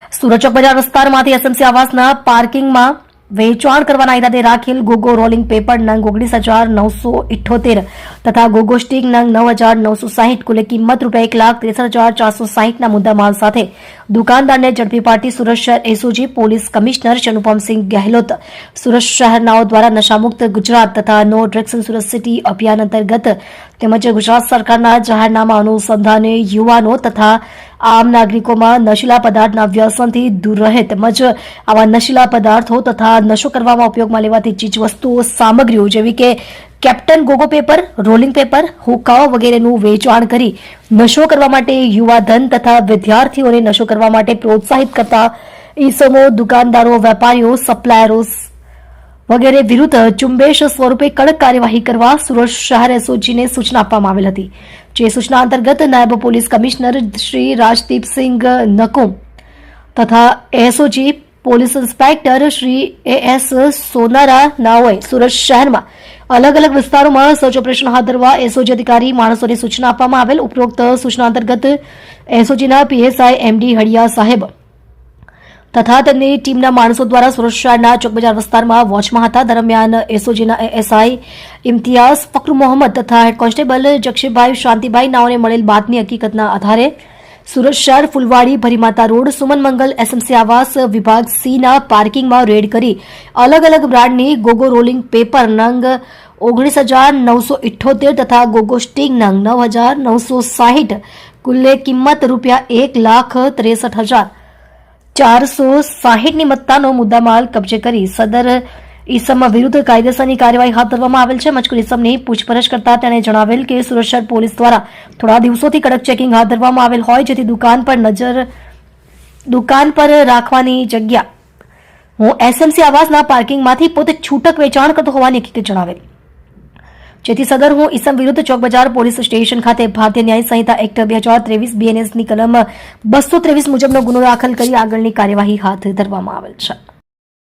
સુરત ચોક બજાર વિસ્તારમાંથી એસએમસી આવાસના પાર્કિંગમાં વેચાણ કરવાના ઈરાદે રાખેલ ગોગો રોલિંગ પેપર નંગ 19,978 તથા ગોગો સ્ટીક નંગ 9,960 કુલ કિંમત ₹1,63,460ના મુદ્દામાલ સાથે દુકાનદારને ઝડપી પાડી સુરત શહેર SOG police commissioner Anupamsinh Gehlot Surat શહેરનાઓ દ્વારા નશામુક્ત ગુજરાત તથા no drugs in Surat city અભિયાન અંતર્ગત તેમજ ગુજરાત સરકારના જાહેરનામા અનુસંધાને યુવાનો તથા આમ નાગરિકોમાં નશીલા પદાર્થના વ્યસનથી દૂર રહે તેમજ આવા નશીલા પદાર્થો તથા નશો કરવામાં ઉપયોગમાં લેવાતી ચીજવસ્તુઓ સામગ્રીઓ જેવી કે કેપ્ટન ગોગો પેપર રોલિંગ પેપર હુક્કાઓ વગેરેનું વેચાણ કરી નશો કરવા માટે યુવાધન તથા વિદ્યાર્થીઓને નશો કરવા માટે પ્રોત્સાહિત કરતા ઈસમો દુકાનદારો વેપારીઓ સપ્લાયરો વગેરે વિરુદ્ધ ઝુંબેશ સ્વરૂપે કડક કાર્યવાહી કરવા સુરત શહેર એસઓજીને સૂચના આપવામાં આવેલ હતી જે સૂચના અંતર્ગત નાયબ પોલીસ કમિશનર શ્રી રાજદીપસિંહ નકુમ તથા SOG police inspector Shri AS Sonara નાઓએ સુરત શહેરમાં અલગ અલગ વિસ્તારોમાં સર્ચ ઓપરેશન હાથ ધરવા એસઓજી અધિકારી માણસોને સૂચના આપવામાં આવેલ ઉપરોક્ત સૂચના અંતર્ગત એસઓજીના પીએસઆઈ એમડી હડિયા સાહેબ તથા તેમની ટીમના માણસો દ્વારા સુરત શહેરના ચોક બજાર વિસ્તારમાં વોચમાં હતા દરમિયાન એસઓજીના એએસઆઈ ઇમ્તિયાઝ ફકરુ મોહમ્મદ તથા હેડ કોન્સ્ટેબલ જક્ષીભાઈ શાંતિભાઈ નાઓને મળેલ બાતમી હકીકતના આધારે સુરત શહેર ફુલવાડી ભરીમાતા રોડ સુમન મંગલ એસએમસી આવાસ વિભાગ સીના પાર્કિંગમાં રેડ કરી અલગ અલગ બ્રાન્ડની ગોગો રોલિંગ પેપર નંગ 19,978 તથા ગોગો સ્ટીક નંગ 9,960 કુલ્લે કિંમત ₹1,63,460ની મત્તાનો મુદ્દામાલ કબજે કરી સદર ઈસમ વિરુદ્ધ કાયદેસરની કાર્યવાહી હાથ ધરવામાં આવેલ છે મજકૂર ઈસમની પૂછપરછ કરતા તેણે જણાવેલ કે સુરત શહેર પોલીસ દ્વારા થોડા દિવસોથી કડક ચેકિંગ હાથ ધરવામાં આવેલ હોય જેથી દુકાન પર રાખવાની જગ્યા હું એસએમસી આવાસના પાર્કિંગમાંથી પોતે છૂટક વેચાણ કરતો હોવાની હકીકત જણાવેલ જેથી સદર હું ઈસમ વિરુદ્ધ ચોક બજાર પોલીસ સ્ટેશન ખાતે ભારતીય ન્યાય સંહિતા એક્ટ 2023 બીએનએસની કલમ 223 મુજબનો ગુનો દાખલ કરી આગળની કાર્યવાહી હાથ ધરવામાં આવેલ છે।